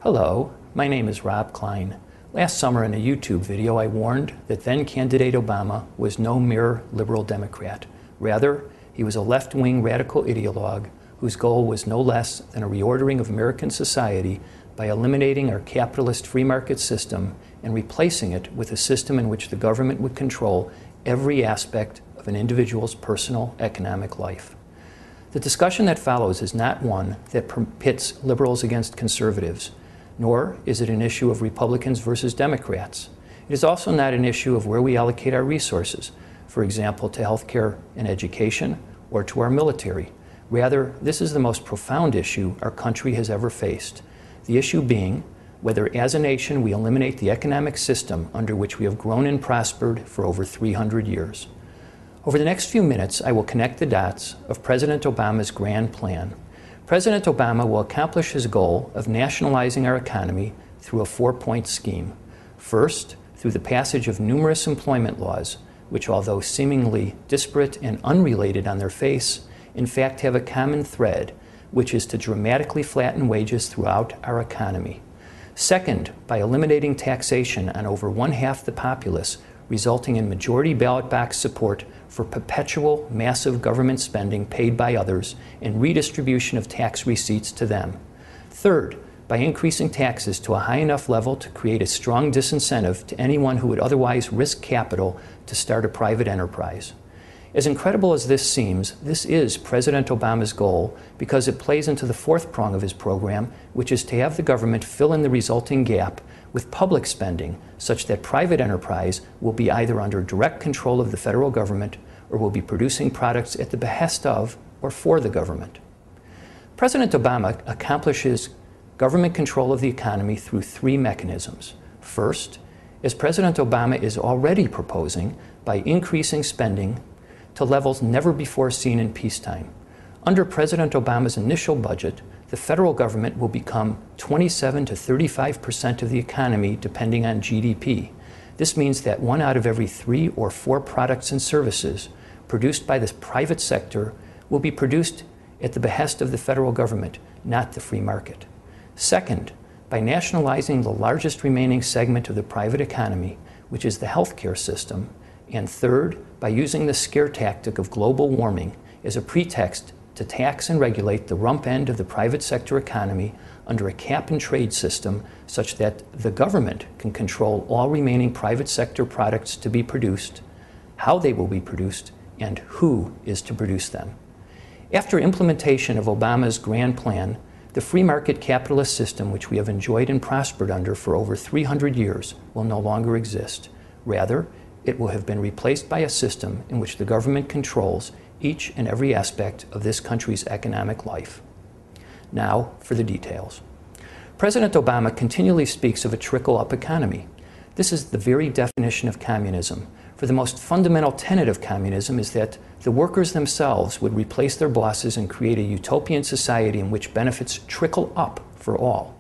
Hello, my name is Rob Klein. Last summer in a YouTube video I warned that then-candidate Obama was no mere liberal Democrat. Rather, he was a left-wing radical ideologue whose goal was no less than a reordering of American society by eliminating our capitalist free market system and replacing it with a system in which the government would control every aspect of an individual's personal economic life. The discussion that follows is not one that pits liberals against conservatives, nor is it an issue of Republicans versus Democrats. It is also not an issue of where we allocate our resources, for example, to healthcare and education or to our military. Rather, this is the most profound issue our country has ever faced. The issue being whether as a nation we eliminate the economic system under which we have grown and prospered for over 300 years. Over the next few minutes, I will connect the dots of President Obama's grand plan. President Obama will accomplish his goal of nationalizing our economy through a four-point scheme. First, through the passage of numerous employment laws, which, although seemingly disparate and unrelated on their face, in fact have a common thread, which is to dramatically flatten wages throughout our economy. Second, by eliminating taxation on over one-half the populace, resulting in majority ballot box support for perpetual massive government spending paid by others and redistribution of tax receipts to them. Third, by increasing taxes to a high enough level to create a strong disincentive to anyone who would otherwise risk capital to start a private enterprise. As incredible as this seems, this is President Obama's goal because it plays into the fourth prong of his program, which is to have the government fill in the resulting gap with public spending such that private enterprise will be either under direct control of the federal government or will be producing products at the behest of or for the government. President Obama accomplishes government control of the economy through three mechanisms. First, as President Obama is already proposing, by increasing spending to levels never before seen in peacetime. Under President Obama's initial budget, the federal government will become 27 to 35% of the economy depending on GDP. This means that 1 out of every 3 or 4 products and services produced by the private sector will be produced at the behest of the federal government, not the free market. Second, by nationalizing the largest remaining segment of the private economy, which is the healthcare system. And third, by using the scare tactic of global warming as a pretext to tax and regulate the rump end of the private sector economy under a cap-and-trade system such that the government can control all remaining private sector products to be produced, how they will be produced, and who is to produce them. After implementation of Obama's grand plan, the free market capitalist system which we have enjoyed and prospered under for over 300 years will no longer exist. Rather, it will have been replaced by a system in which the government controls each and every aspect of this country's economic life. Now for the details. President Obama continually speaks of a trickle-up economy. This is the very definition of communism. For the most fundamental tenet of communism is that the workers themselves would replace their bosses and create a utopian society in which benefits trickle up for all.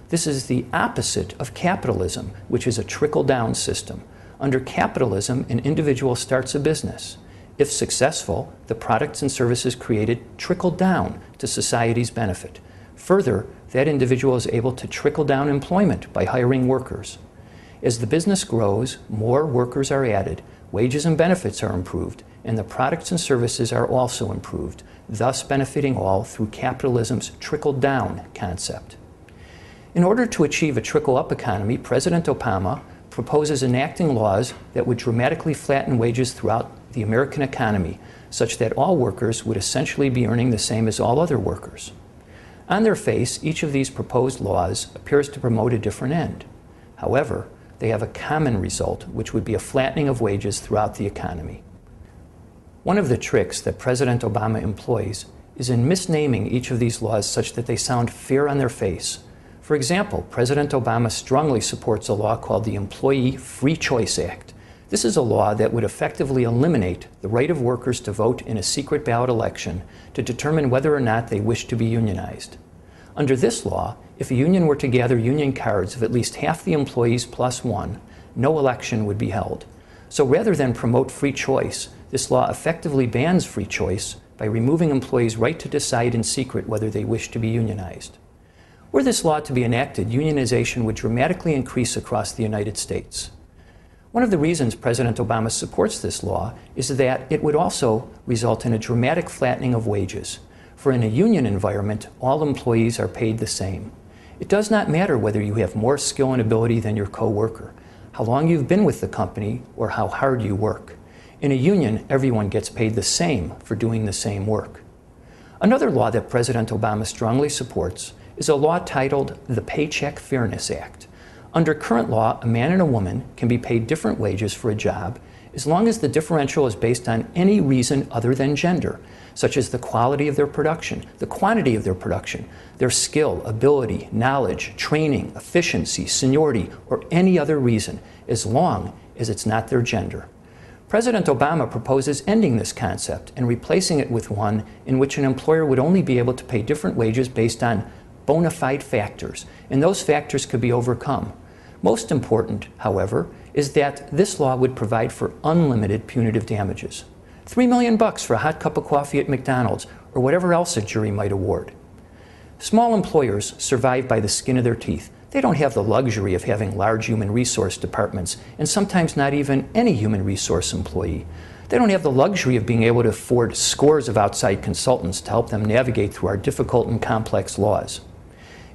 This is the opposite of capitalism, which is a trickle-down system. Under capitalism, an individual starts a business. If successful, the products and services created trickle down to society's benefit. Further, that individual is able to trickle down employment by hiring workers. As the business grows, more workers are added, wages and benefits are improved, and the products and services are also improved, thus benefiting all through capitalism's trickle-down concept. In order to achieve a trickle-up economy, President Obama proposes enacting laws that would dramatically flatten wages throughout the American economy, such that all workers would essentially be earning the same as all other workers. On their face, each of these proposed laws appears to promote a different end. However, they have a common result, which would be a flattening of wages throughout the economy. One of the tricks that President Obama employs is in misnaming each of these laws such that they sound fair on their face. For example, President Obama strongly supports a law called the Employee Free Choice Act. This is a law that would effectively eliminate the right of workers to vote in a secret ballot election to determine whether or not they wish to be unionized. Under this law, if a union were to gather union cards of at least half the employees plus one, no election would be held. So rather than promote free choice, this law effectively bans free choice by removing employees' right to decide in secret whether they wish to be unionized. Were this law to be enacted, unionization would dramatically increase across the United States. One of the reasons President Obama supports this law is that it would also result in a dramatic flattening of wages. For in a union environment, all employees are paid the same. It does not matter whether you have more skill and ability than your co-worker, how long you've been with the company, or how hard you work. In a union, everyone gets paid the same for doing the same work. Another law that President Obama strongly supports is a law titled the Paycheck Fairness Act. Under current law, a man and a woman can be paid different wages for a job as long as the differential is based on any reason other than gender, such as the quality of their production, the quantity of their production, their skill, ability, knowledge, training, efficiency, seniority, or any other reason, as long as it's not their gender. President Obama proposes ending this concept and replacing it with one in which an employer would only be able to pay different wages based on bona fide factors, and those factors could be overcome. Most important, however, is that this law would provide for unlimited punitive damages. $3 million for a hot cup of coffee at McDonald's, or whatever else a jury might award. Small employers survive by the skin of their teeth. They don't have the luxury of having large human resource departments, and sometimes not even any human resource employee. They don't have the luxury of being able to afford scores of outside consultants to help them navigate through our difficult and complex laws.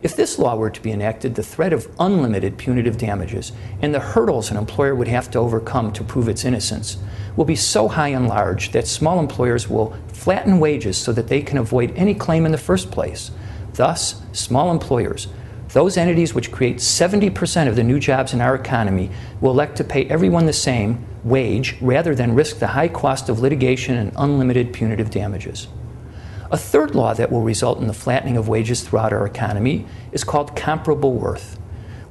If this law were to be enacted, the threat of unlimited punitive damages and the hurdles an employer would have to overcome to prove its innocence will be so high and large that small employers will flatten wages so that they can avoid any claim in the first place. Thus, small employers, those entities which create 70% of the new jobs in our economy, will elect to pay everyone the same wage rather than risk the high cost of litigation and unlimited punitive damages. A third law that will result in the flattening of wages throughout our economy is called comparable worth.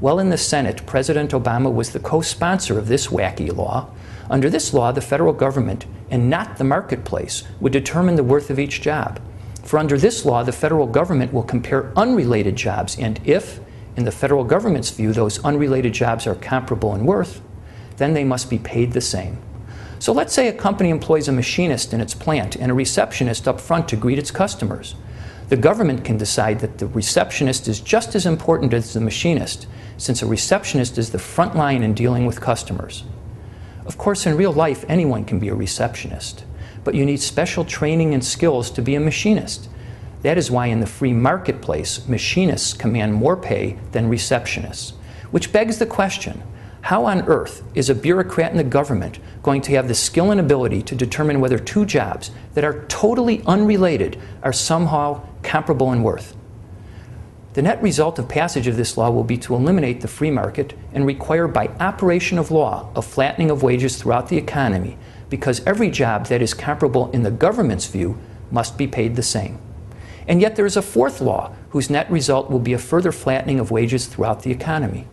While in the Senate, President Obama was the co-sponsor of this wacky law. Under this law, the federal government, and not the marketplace, would determine the worth of each job. For under this law, the federal government will compare unrelated jobs, and if, in the federal government's view, those unrelated jobs are comparable in worth, then they must be paid the same. So let's say a company employs a machinist in its plant and a receptionist up front to greet its customers. The government can decide that the receptionist is just as important as the machinist, since a receptionist is the front line in dealing with customers. Of course, in real life, anyone can be a receptionist, but you need special training and skills to be a machinist. That is why in the free marketplace, machinists command more pay than receptionists. Which begs the question, how on earth is a bureaucrat in the government going to have the skill and ability to determine whether two jobs that are totally unrelated are somehow comparable in worth? The net result of passage of this law will be to eliminate the free market and require by operation of law a flattening of wages throughout the economy, because every job that is comparable in the government's view must be paid the same. And yet there is a fourth law whose net result will be a further flattening of wages throughout the economy.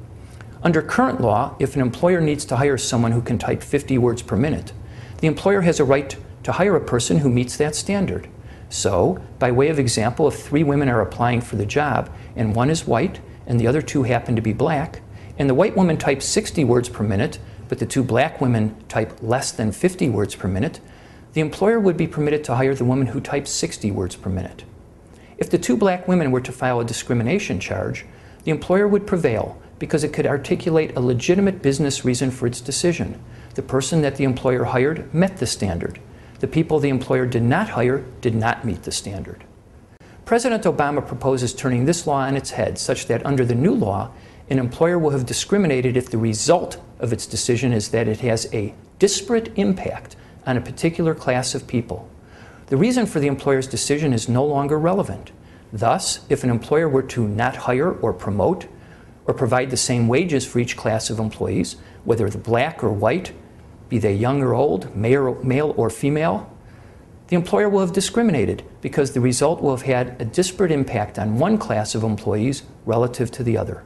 Under current law, if an employer needs to hire someone who can type 50 words per minute, the employer has a right to hire a person who meets that standard. So, by way of example, if 3 women are applying for the job, and one is white, and the other 2 happen to be black, and the white woman types 60 words per minute, but the 2 black women type less than 50 words per minute, the employer would be permitted to hire the woman who types 60 words per minute. If the 2 black women were to file a discrimination charge, the employer would prevail because it could articulate a legitimate business reason for its decision. The person that the employer hired met the standard. The people the employer did not hire did not meet the standard. President Obama proposes turning this law on its head such that under the new law, an employer will have discriminated if the result of its decision is that it has a disparate impact on a particular class of people. The reason for the employer's decision is no longer relevant. Thus, if an employer were to not hire or promote or provide the same wages for each class of employees, whether the black or white, be they young or old, male or female, the employer will have discriminated because the result will have had a disparate impact on one class of employees relative to the other.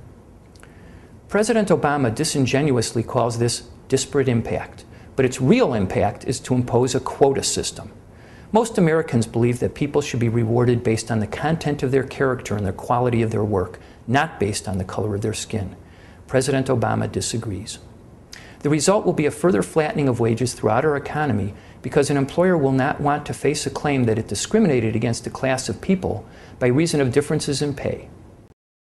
President Obama disingenuously calls this disparate impact, but its real impact is to impose a quota system. Most Americans believe that people should be rewarded based on the content of their character and the quality of their work, not based on the color of their skin. President Obama disagrees. The result will be a further flattening of wages throughout our economy because an employer will not want to face a claim that it discriminated against a class of people by reason of differences in pay.